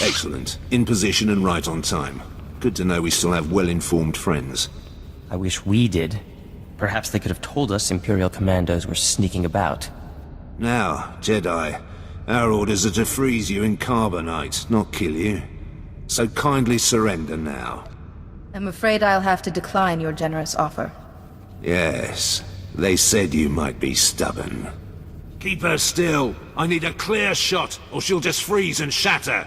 Excellent. In position and right on time. Good to know we still have well-informed friends. I wish we did. Perhaps they could have told us Imperial commandos were sneaking about. Now, Jedi, our orders are to freeze you in carbonite, not kill you. So kindly surrender now. I'm afraid I'll have to decline your generous offer. Yes, they said you might be stubborn. Keep her still. I need a clear shot, or she'll just freeze and shatter.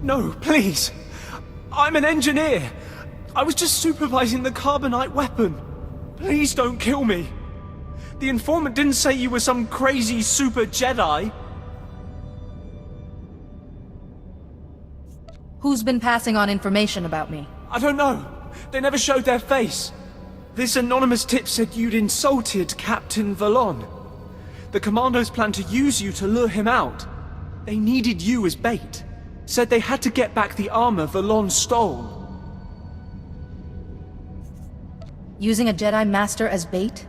No, please. I'm an engineer. I was just supervising the carbonite weapon. Please don't kill me. The informant didn't say you were some crazy super Jedi. Who's been passing on information about me? I don't know. They never showed their face. This anonymous tip said you'd insulted Captain Valon. The commandos planned to use you to lure him out. They needed you as bait. Said they had to get back the armor Valon stole. Using a Jedi Master as bait?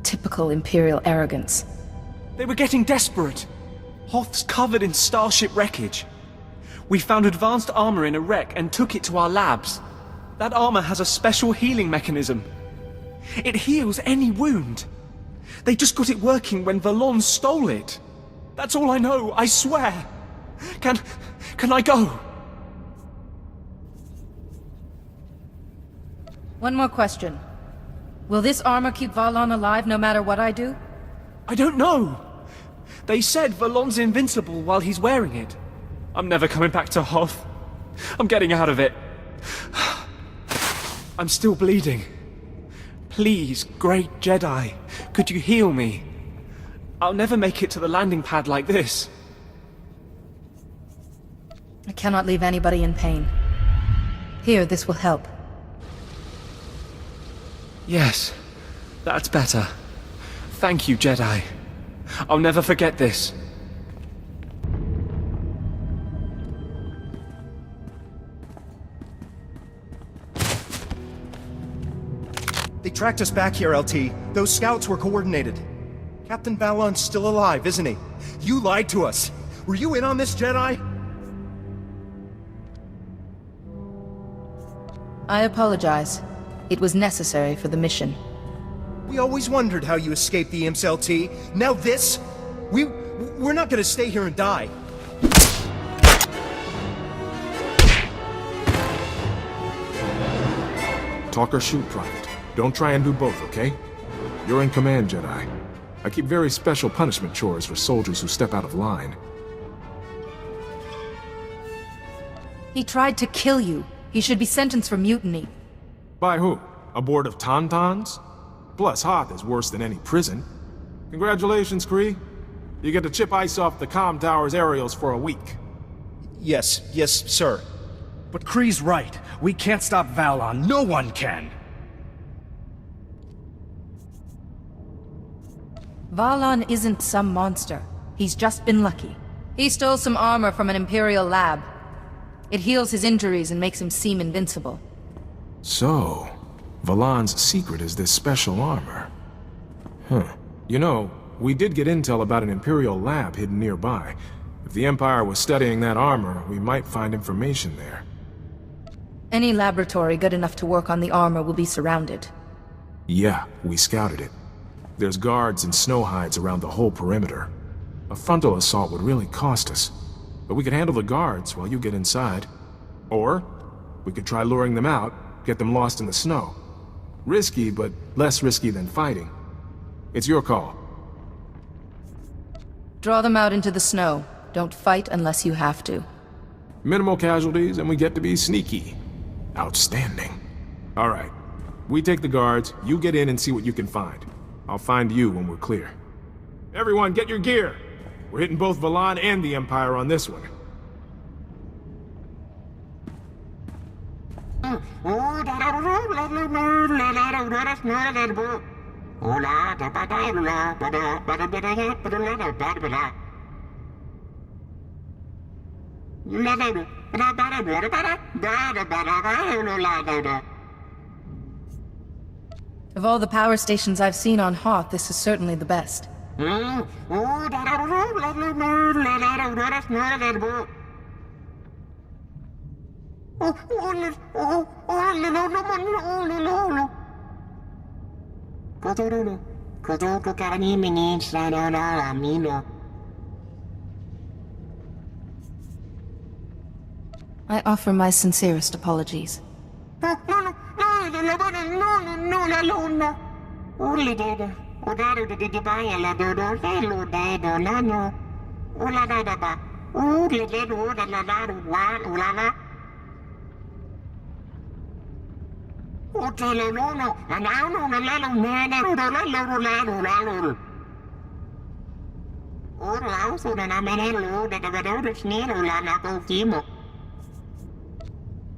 Typical Imperial arrogance. They were getting desperate. Hoth's covered in starship wreckage. We found advanced armor in a wreck and took it to our labs. That armor has a special healing mechanism. It heals any wound. They just got it working when Valon stole it. That's all I know, I swear. Can I go? One more question. Will this armor keep Valon alive no matter what I do? I don't know. They said Valon's invincible while he's wearing it. I'm never coming back to Hoth. I'm getting out of it. I'm still bleeding. Please, great Jedi, could you heal me? I'll never make it to the landing pad like this. I cannot leave anybody in pain. Here, this will help. Yes, that's better. Thank you, Jedi. I'll never forget this. They tracked us back here, LT. Those scouts were coordinated. Captain Valon's still alive, isn't he? You lied to us. Were you in on this, Jedi? I apologize. It was necessary for the mission. We always wondered how you escaped the imps, LT. Now this? We're not gonna stay here and die. Talk or shoot, Private. Don't try and do both, okay? You're in command, Jedi. I keep very special punishment chores for soldiers who step out of line. He tried to kill you. He should be sentenced for mutiny. By who? A board of tauntauns? Plus, Hoth is worse than any prison. Congratulations, Kree. You get to chip ice off the comm tower's aerials for a week. Yes, sir. But Kree's right. We can't stop Valon. No one can. Valon isn't some monster. He's just been lucky. He stole some armor from an Imperial lab. It heals his injuries and makes him seem invincible. So, Valon's secret is this special armor. Huh. You know, we did get intel about an Imperial lab hidden nearby. If the Empire was studying that armor, we might find information there. Any laboratory good enough to work on the armor will be surrounded. Yeah, we scouted it. There's guards and snow hides around the whole perimeter. A frontal assault would really cost us, but we could handle the guards while you get inside. Or, we could try luring them out, get them lost in the snow. Risky, but less risky than fighting. It's your call. Draw them out into the snow. Don't fight unless you have to. Minimal casualties, and we get to be sneaky. Outstanding. All right. We take the guards, you get in and see what you can find. I'll find you when we're clear. Everyone, get your gear! We're hitting both Valon and the Empire on this one. Of all the power stations I've seen on Hoth, this is certainly the best. I offer my sincerest apologies.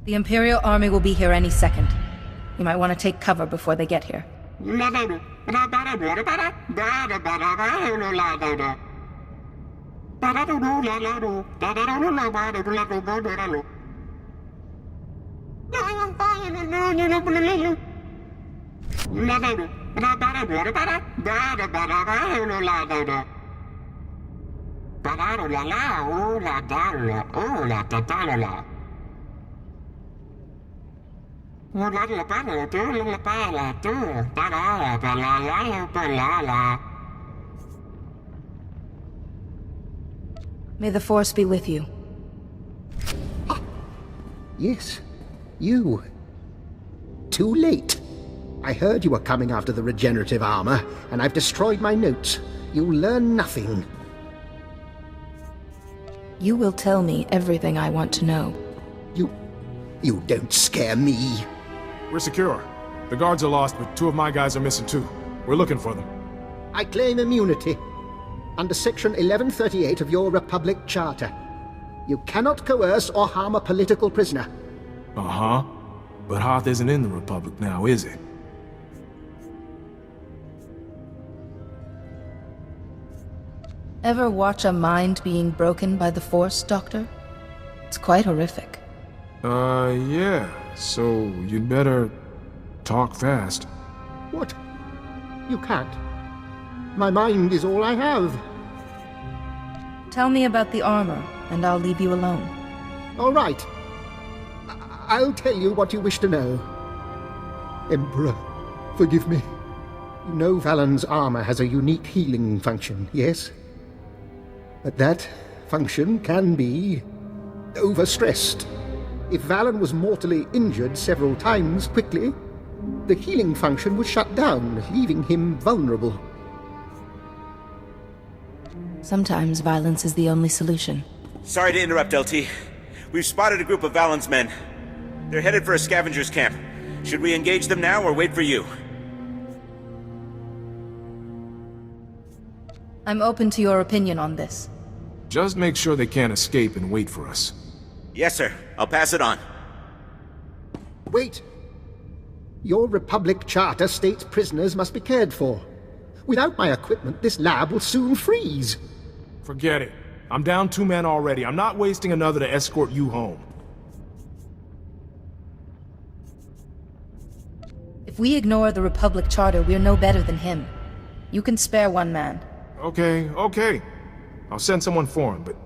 The Imperial Army will be here any second. You might want to take cover before they get here. May the Force be with you. Yes, you. Too late. I heard you were coming after the regenerative armor, and I've destroyed my notes. You'll learn nothing. You will tell me everything I want to know. You don't scare me. We're secure. The guards are lost, but 2 of my guys are missing too. We're looking for them. I claim immunity. Under Section 1138 of your Republic Charter. You cannot coerce or harm a political prisoner. Uh-huh. But Hoth isn't in the Republic now, is it? Ever watch a mind being broken by the Force, Doctor? It's quite horrific. Yeah. So you'd better talk fast. What? You can't. My mind is all I have. Tell me about the armor, and I'll leave you alone. All right. I'll tell you what you wish to know. Emperor, forgive me. You know Valan's armor has a unique healing function, yes? But that function can be overstressed. If Valan was mortally injured several times quickly, the healing function would shut down, leaving him vulnerable. Sometimes violence is the only solution. Sorry to interrupt, LT. We've spotted a group of Valan's men. They're headed for a scavenger's camp. Should we engage them now or wait for you? I'm open to your opinion on this. Just make sure they can't escape and wait for us. Yes, sir. I'll pass it on. Wait! Your Republic Charter states prisoners must be cared for. Without my equipment, this lab will soon freeze. Forget it. I'm down 2 men already. I'm not wasting another to escort you home. If we ignore the Republic Charter, we're no better than him. You can spare 1 man. Okay. I'll send someone for him, but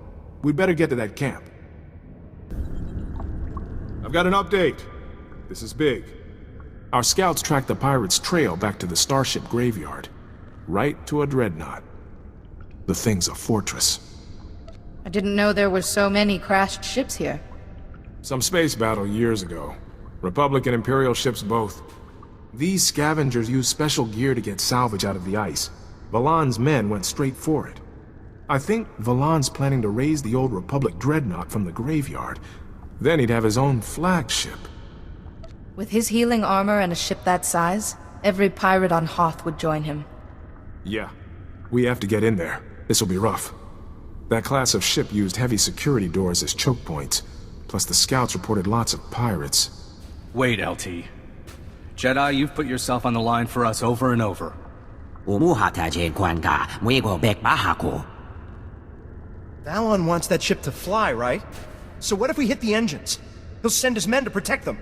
we'd better get to that camp. I've got an update. This is big. Our scouts tracked the pirates' trail back to the starship graveyard. Right to a dreadnought. The thing's a fortress. I didn't know there were so many crashed ships here. Some space battle years ago. Republic and Imperial ships both. These scavengers used special gear to get salvage out of the ice. Valan's men went straight for it. I think Valan's planning to raise the old Republic dreadnought from the graveyard. Then he'd have his own flagship. With his healing armor and a ship that size, every pirate on Hoth would join him. Yeah. We have to get in there. This'll be rough. That class of ship used heavy security doors as choke points. Plus the scouts reported lots of pirates. Wait, LT. Jedi, you've put yourself on the line for us over and over. Valon wants that ship to fly, right? So what if we hit the engines? He'll send his men to protect them.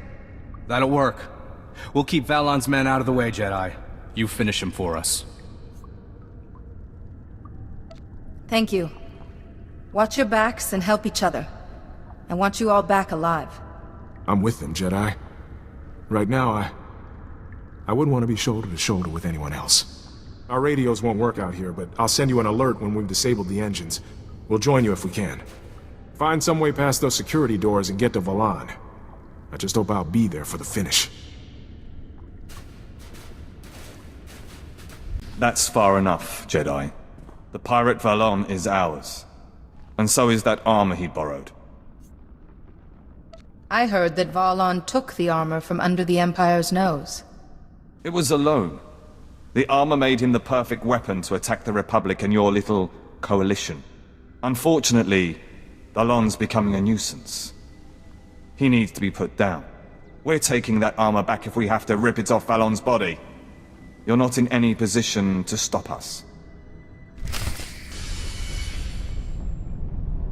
That'll work. We'll keep Valon's men out of the way, Jedi. You finish him for us. Thank you. Watch your backs and help each other. I want you all back alive. I'm with them, Jedi. Right now, I wouldn't want to be shoulder to shoulder with anyone else. Our radios won't work out here, but I'll send you an alert when we've disabled the engines. We'll join you if we can. Find some way past those security doors and get to Valan. I just hope I'll be there for the finish. That's far enough, Jedi. The pirate Valon is ours. And so is that armor he borrowed. I heard that Valon took the armor from under the Empire's nose. It was a loan. The armor made him the perfect weapon to attack the Republic and your little coalition. Unfortunately, Valon's becoming a nuisance. He needs to be put down. We're taking that armor back if we have to rip it off Valon's body. You're not in any position to stop us.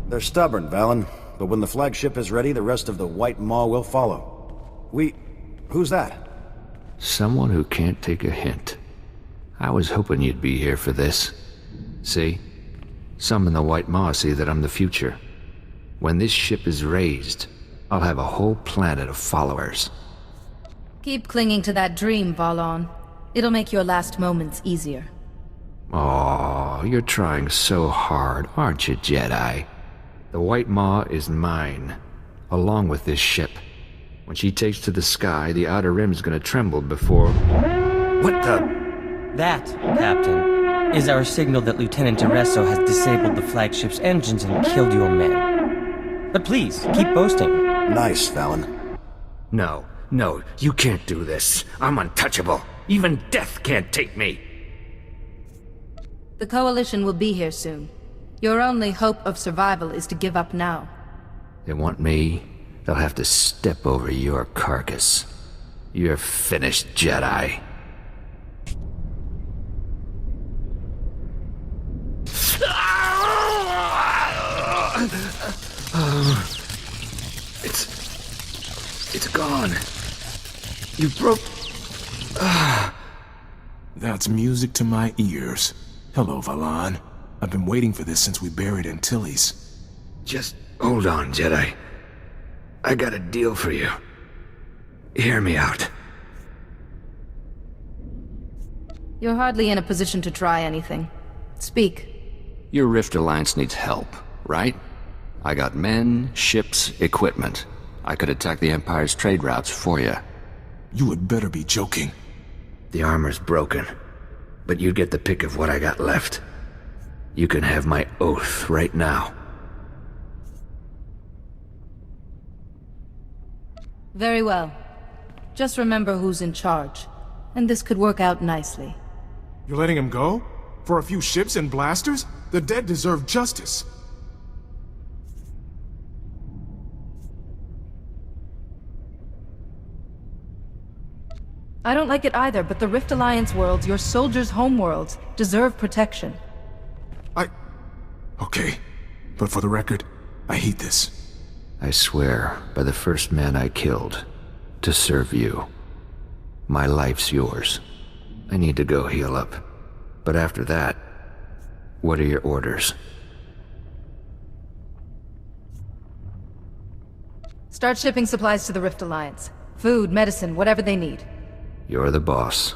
They're stubborn, Valen. But when the flagship is ready, the rest of the White Maw will follow. Who's that? Someone who can't take a hint. I was hoping you'd be here for this. See? Some in the White Maw see that I'm the future. When this ship is raised, I'll have a whole planet of followers. Keep clinging to that dream, Valon. It'll make your last moments easier. Oh, you're trying so hard, aren't you, Jedi? The White Maw is mine, along with this ship. When she takes to the sky, the Outer Rim's gonna tremble before... What the... That, Captain, is our signal that Lieutenant Tereso has disabled the flagship's engines and killed your men. But please, keep boasting. Nice, Valen. No, you can't do this. I'm untouchable. Even death can't take me. The Coalition will be here soon. Your only hope of survival is to give up now. They want me, they'll have to step over your carcass. You're finished, Jedi. It's gone. You broke... That's music to my ears. Hello, Valan. I've been waiting for this since we buried Antilles. Just hold on, Jedi. I got a deal for you. Hear me out. You're hardly in a position to try anything. Speak. Your Rift Alliance needs help, right? I got men, ships, equipment. I could attack the Empire's trade routes for you. You had better be joking. The armor's broken, but you get the pick of what I got left. You can have my oath right now. Very well. Just remember who's in charge, and this could work out nicely. You're letting him go? For a few ships and blasters? The dead deserve justice. I don't like it either, but the Rift Alliance worlds, your soldiers' homeworlds, deserve protection. Okay. But for the record, I hate this. I swear, by the first man I killed, to serve you. My life's yours. I need to go heal up. But after that, what are your orders? Start shipping supplies to the Rift Alliance. Food, medicine, whatever they need. You're the boss.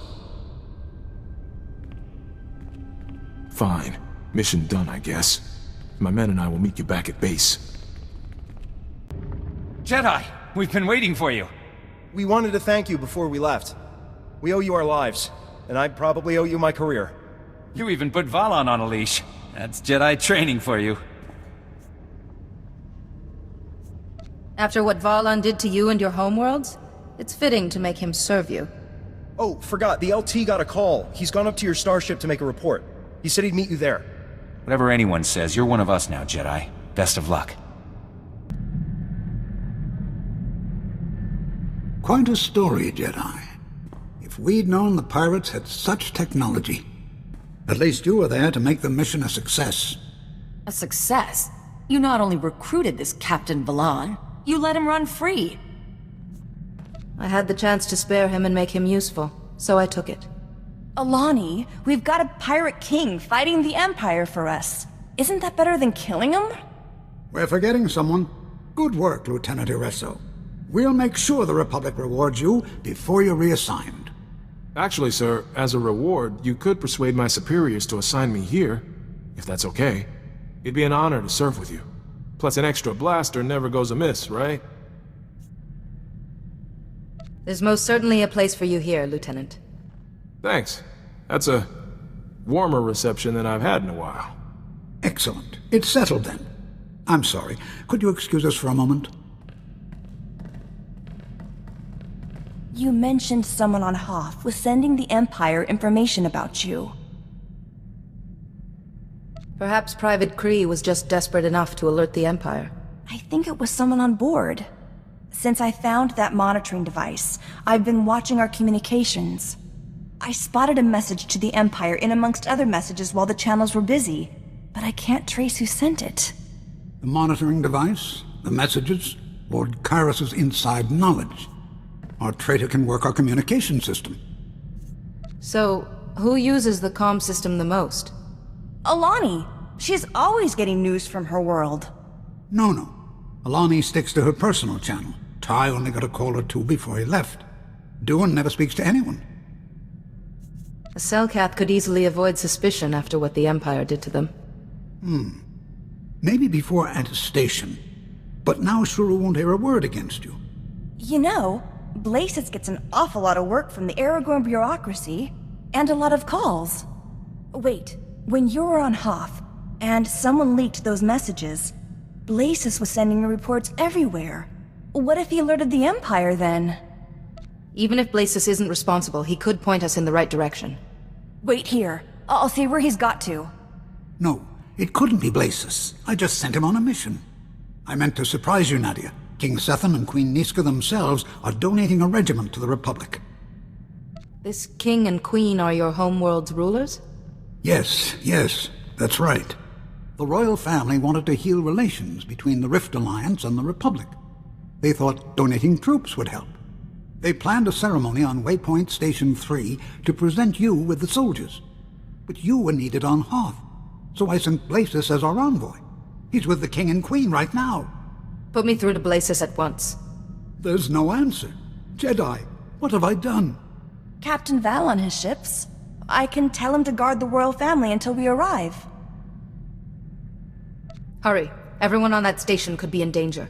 Fine. Mission done, I guess. My men and I will meet you back at base. Jedi! We've been waiting for you! We wanted to thank you before we left. We owe you our lives, and I probably owe you my career. You even put Valon on a leash. That's Jedi training for you. After what Valon did to you and your homeworlds, it's fitting to make him serve you. Oh, forgot, the LT got a call. He's gone up to your starship to make a report. He said he'd meet you there. Whatever anyone says, you're one of us now, Jedi. Best of luck. Quite a story, Jedi. If we'd known the pirates had such technology. At least you were there to make the mission a success. A success? You not only recruited this Captain Valon, you let him run free. I had the chance to spare him and make him useful, so I took it. Alani, we've got a pirate king fighting the Empire for us. Isn't that better than killing him? We're forgetting someone. Good work, Lieutenant Iresso. We'll make sure the Republic rewards you before you're reassigned. Actually, sir, as a reward, you could persuade my superiors to assign me here, if that's okay. It'd be an honor to serve with you. Plus, an extra blaster never goes amiss, right? There's most certainly a place for you here, Lieutenant. Thanks. That's a warmer reception than I've had in a while. Excellent. It's settled then. I'm sorry. Could you excuse us for a moment? You mentioned someone on Hoth was sending the Empire information about you. Perhaps Private Kree was just desperate enough to alert the Empire. I think it was someone on board. Since I found that monitoring device, I've been watching our communications. I spotted a message to the Empire in amongst other messages while the channels were busy, but I can't trace who sent it. The monitoring device, the messages, Lord Kyrus's inside knowledge. Our traitor can work our communication system. So, who uses the comm system the most? Alani! She's always getting news from her world. No. Alani sticks to her personal channel. Ty only got a call or two before he left. Duan never speaks to anyone. A Selkath could easily avoid suspicion after what the Empire did to them. Maybe before attestation. But now Shuru won't hear a word against you. You know, Blasis gets an awful lot of work from the Aragorn bureaucracy, and a lot of calls. Wait, when you were on Hoth, and someone leaked those messages, Blasis was sending reports everywhere. What if he alerted the Empire then? Even if Blasis isn't responsible, he could point us in the right direction. Wait here. I'll see where he's got to. No, it couldn't be Blasis. I just sent him on a mission. I meant to surprise you, Nadia. King Sethan and Queen Niska themselves are donating a regiment to the Republic. This king and queen are your homeworld's rulers? Yes, that's right. The royal family wanted to heal relations between the Rift Alliance and the Republic. They thought donating troops would help. They planned a ceremony on Waypoint Station 3 to present you with the soldiers. But you were needed on Hoth, so I sent Blasis as our envoy. He's with the king and queen right now. Put me through to Blasis at once. There's no answer. Jedi, what have I done? Captain Val on his ships. I can tell him to guard the royal family until we arrive. Hurry. Everyone on that station could be in danger.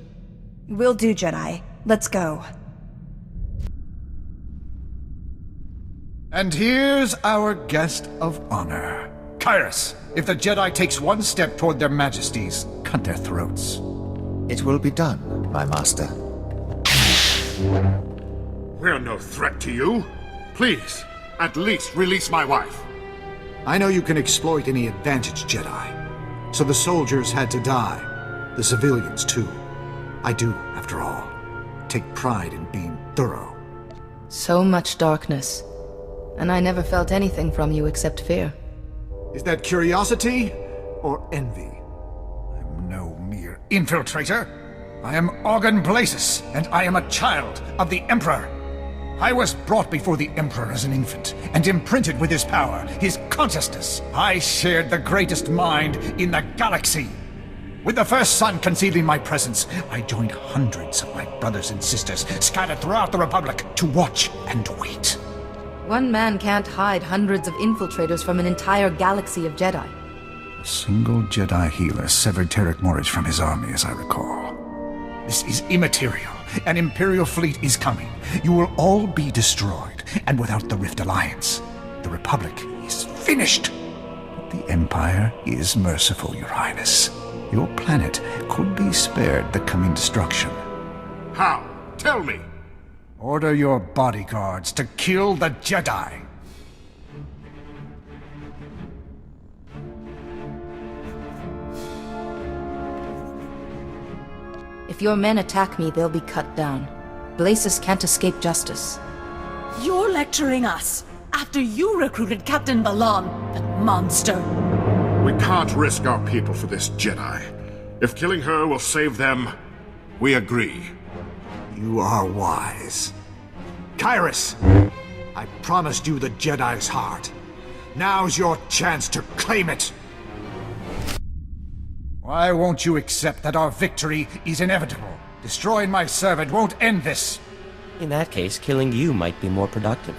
Will do, Jedi. Let's go. And here's our guest of honor. Kyrus, if the Jedi takes one step toward their majesties, cut their throats. It will be done, my master. We're no threat to you. Please, at least release my wife. I know you can exploit any advantage, Jedi. So the soldiers had to die. The civilians, too. I do, after all, take pride in being thorough. So much darkness. And I never felt anything from you except fear. Is that curiosity or envy? I'm no mere infiltrator. I am Augan Blasis, and I am a child of the Emperor. I was brought before the Emperor as an infant, and imprinted with his power, his consciousness. I shared the greatest mind in the galaxy. With the first sun concealed in my presence, I joined hundreds of my brothers and sisters scattered throughout the Republic to watch and wait. One man can't hide hundreds of infiltrators from an entire galaxy of Jedi. A single Jedi healer severed Tarek Morridge from his army, as I recall. This is immaterial. An Imperial fleet is coming. You will all be destroyed, and without the Rift Alliance, the Republic is finished. But the Empire is merciful, Your Highness. Your planet could be spared the coming destruction. How? Tell me! Order your bodyguards to kill the Jedi! If your men attack me, they'll be cut down. Blasis can't escape justice. You're lecturing us, after you recruited Captain Balan, that monster. We can't risk our people for this Jedi. If killing her will save them, we agree. You are wise. Kyrus, I promised you the Jedi's heart. Now's your chance to claim it. Why won't you accept that our victory is inevitable? Destroying my servant won't end this. In that case, killing you might be more productive.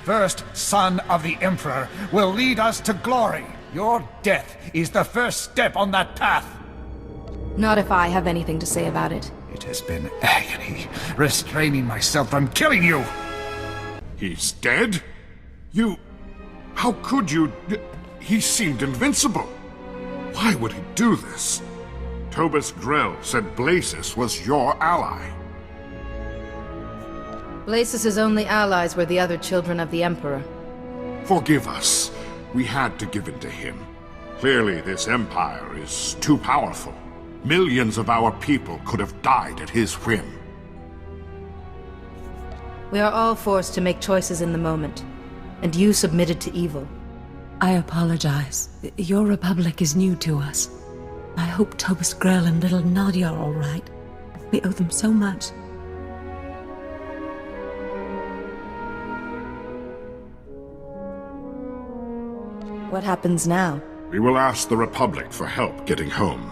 First son of the Emperor will lead us to glory. Your death is the first step on that path. Not if I have anything to say about it. It has been agony, restraining myself from killing you. He's dead? You... How could you... He seemed invincible. Why would he do this? Tobus Grell said Blasis was your ally. Blasis' only allies were the other children of the Emperor. Forgive us. We had to give in to him. Clearly, this empire is too powerful. Millions of our people could have died at his whim. We are all forced to make choices in the moment, and you submitted to evil. I apologize. Your republic is new to us. I hope Tobus Grell and little Nadia are all right. We owe them so much. What happens now? We will ask the Republic for help getting home.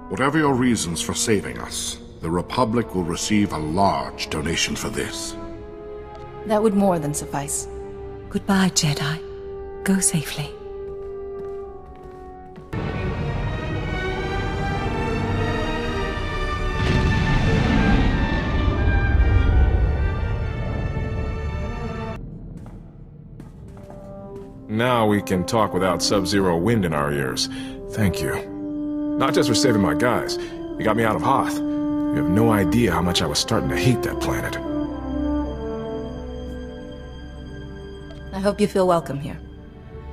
Whatever your reasons for saving us, the Republic will receive a large donation for this. That would more than suffice. Goodbye, Jedi. Go safely. Now we can talk without sub-zero wind in our ears. Thank you. Not just for saving my guys. You got me out of Hoth. You have no idea how much I was starting to hate that planet. I hope you feel welcome here.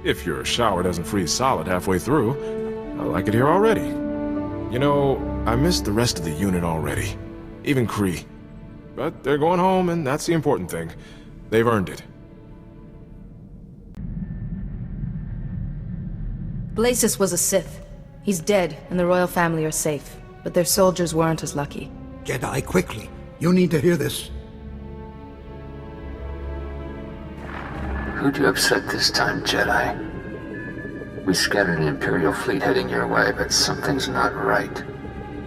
If your shower doesn't freeze solid halfway through, I like it here already. You know, I missed the rest of the unit already. Even Kree. But they're going home, and that's the important thing. They've earned it. Blasis was a Sith. He's dead, and the royal family are safe. But their soldiers weren't as lucky. Jedi, quickly. You need to hear this. Who'd you upset this time, Jedi? We scattered an Imperial fleet heading your way, but something's not right.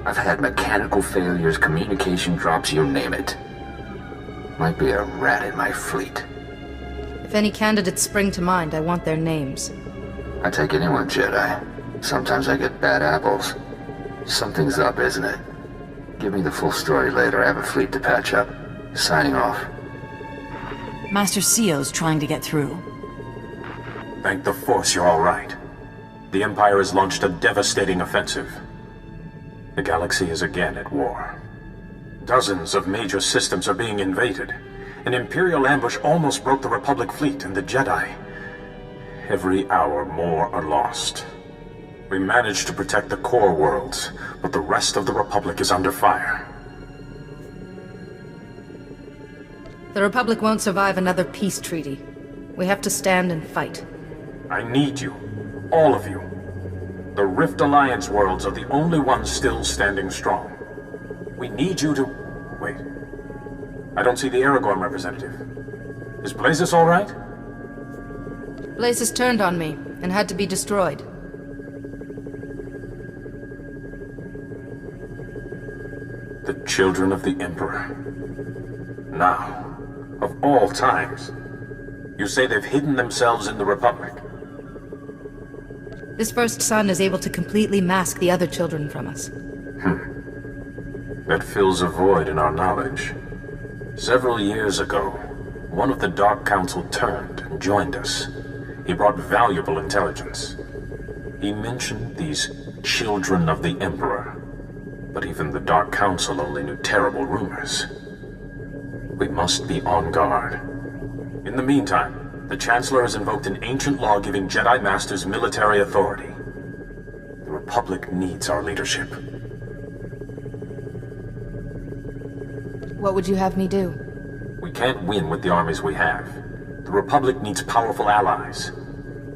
I've had mechanical failures, communication drops, you name it. Might be a rat in my fleet. If any candidates spring to mind, I want their names. I take anyone, Jedi. Sometimes I get bad apples. Something's up, isn't it? Give me the full story later. I have a fleet to patch up. Signing off. Master Sio's trying to get through. Thank the Force you're all right. The Empire has launched a devastating offensive. The galaxy is again at war. Dozens of major systems are being invaded. An Imperial ambush almost broke the Republic fleet and the Jedi. Every hour, more are lost. We managed to protect the core worlds, but the rest of the Republic is under fire. The Republic won't survive another peace treaty. We have to stand and fight. I need you. All of you. The Rift Alliance worlds are the only ones still standing strong. We need you to... Wait. I don't see the Aragorn representative. Is Blasis all right? Blasis turned on me, and had to be destroyed. The children of the Emperor. Now, of all times, you say they've hidden themselves in the Republic. This first son is able to completely mask the other children from us. That fills a void in our knowledge. Several years ago, one of the Dark Council turned and joined us. He brought valuable intelligence. He mentioned these children of the Emperor, but even the Dark Council only knew terrible rumors. We must be on guard. In the meantime, the Chancellor has invoked an ancient law giving Jedi Masters military authority. The Republic needs our leadership. What would you have me do? We can't win with the armies we have. The Republic needs powerful allies.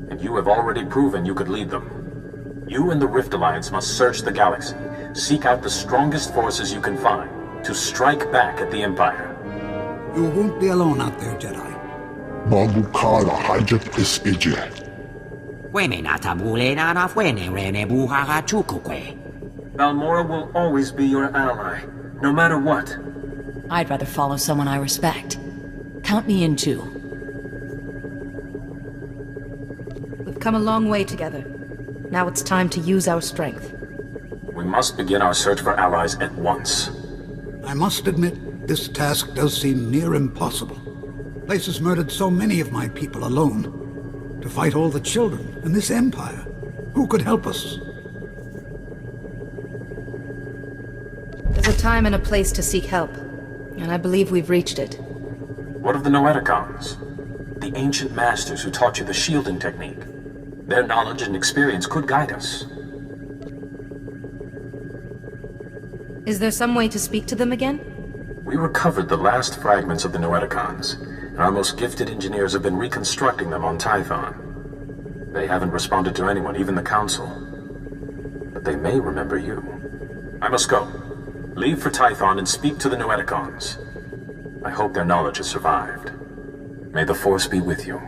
And you have already proven you could lead them. You and the Rift Alliance must search the galaxy, seek out the strongest forces you can find, to strike back at the Empire. You won't be alone out there, Jedi. Balmora will always be your ally, no matter what. I'd rather follow someone I respect. Count me in too. We've come a long way together. Now it's time to use our strength. We must begin our search for allies at once. I must admit, this task does seem near impossible. Blaze has murdered so many of my people alone. To fight all the children in this empire, who could help us? There's a time and a place to seek help, and I believe we've reached it. What of the Noeticons? The ancient masters who taught you the shielding technique. Their knowledge and experience could guide us. Is there some way to speak to them again? We recovered the last fragments of the Noeticons, and our most gifted engineers have been reconstructing them on Typhon. They haven't responded to anyone, even the Council. But they may remember you. I must go. Leave for Typhon and speak to the Noeticons. I hope their knowledge has survived. May the Force be with you.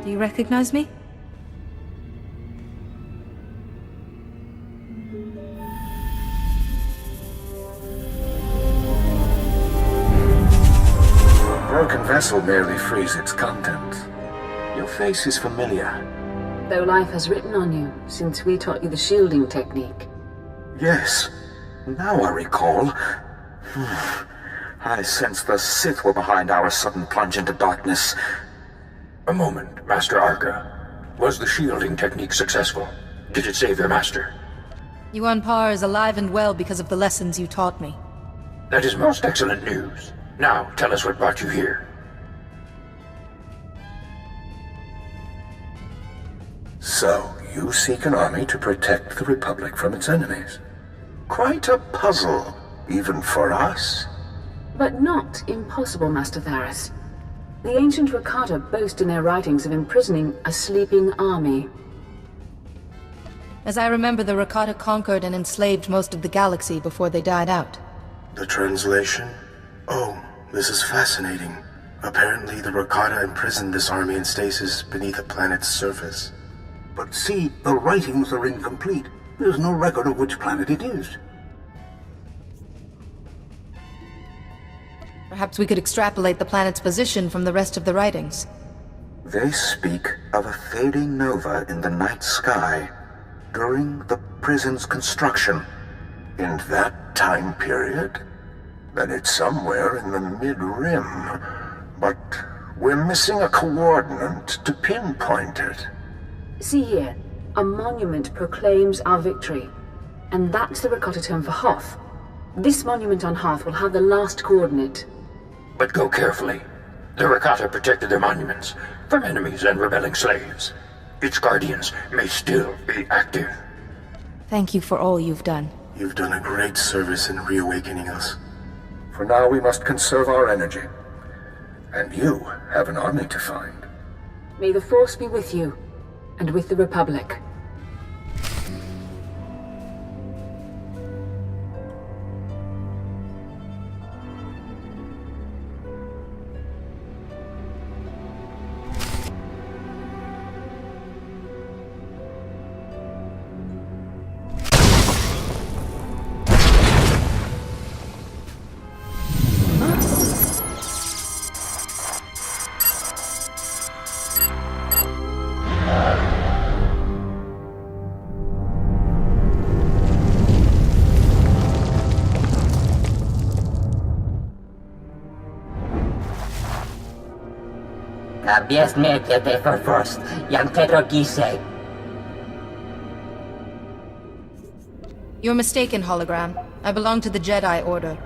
Do you recognize me? A broken vessel merely frees its contents. Your face is familiar. Though life has written on you since we taught you the shielding technique. Yes, now I recall. I sense the Sith were behind our sudden plunge into darkness. A moment, Master Arca. Was the shielding technique successful? Did it save your master? Yuan Par is alive and well because of the lessons you taught me. That is most excellent news. Now, tell us what brought you here. So, you seek an army to protect the Republic from its enemies. Quite a puzzle, even for us. But not impossible, Master Tharis. The ancient Rakata boast in their writings of imprisoning a sleeping army. As I remember, the Rakata conquered and enslaved most of the galaxy before they died out. The translation? Oh, this is fascinating. Apparently, the Rakata imprisoned this army in stasis beneath a planet's surface. But see, the writings are incomplete. There's no record of which planet it is. Perhaps we could extrapolate the planet's position from the rest of the writings. They speak of a fading nova in the night sky during the prison's construction. In that time period? Then it's somewhere in the mid-rim. But we're missing a coordinate to pinpoint it. See here, a monument proclaims our victory. And that's the Rakata term for Hoth. This monument on Hoth will have the last coordinate. But go carefully. The Rakata protected their monuments from enemies and rebelling slaves. Its guardians may still be active. Thank you for all you've done. You've done a great service in reawakening us. For now, we must conserve our energy. And you have an army to find. May the Force be with you, and with the Republic. You're mistaken, hologram. I belong to the Jedi Order.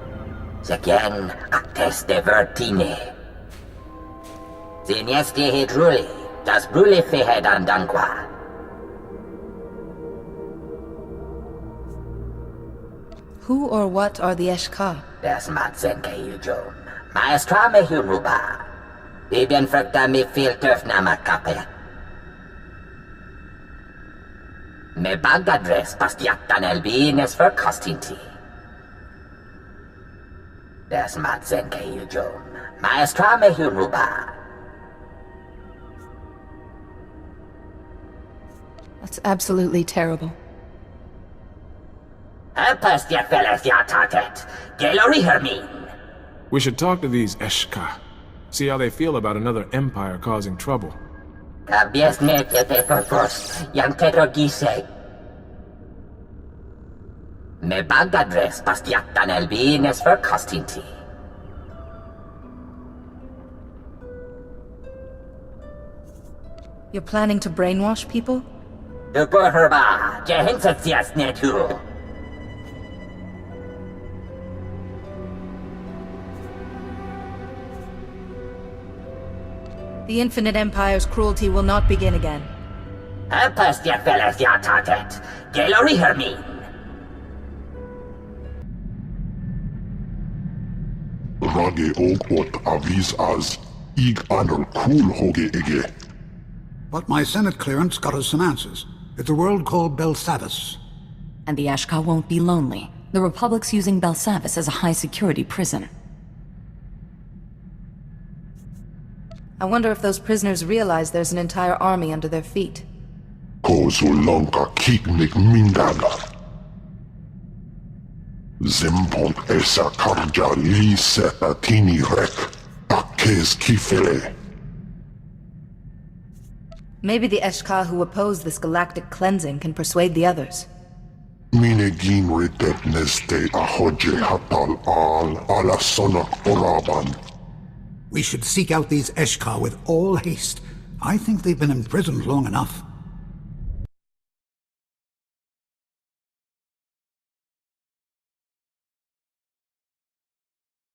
Who or what are the Eshka? Das Matsen Kayujo. Maestra me Huruba. Bibian Fracta me filter Namakape. Me Bagdadres Bastiatan Elbines for Costinti. Das Matsen Kayujo. Maestra me Huruba. That's absolutely terrible. We should talk to these Eshka. See how they feel about another empire causing trouble. Me Bagdadres Bastiatan Elbines for Costinti. You're planning to brainwash people? The Infinite Empire's cruelty will not begin again. Rage Ogbot avis as Ig Anor Kul Hoge Ege. But my Senate clearance got us some answers. It's a world called Belsavis. And the Ashka won't be lonely. The Republic's using Belsavis as a high-security prison. I wonder if those prisoners realize there's an entire army under their feet. Kozulonka Kiknik Mindaga. Zimpon Esa Karja Li Setatini Rek. Akez Kifele. Maybe the Eshka who oppose this galactic cleansing can persuade the others. Minegin Ritet Neste Ahoje Hatal Al Alasona Oraban. We should seek out these Eshka with all haste. I think they've been imprisoned long enough.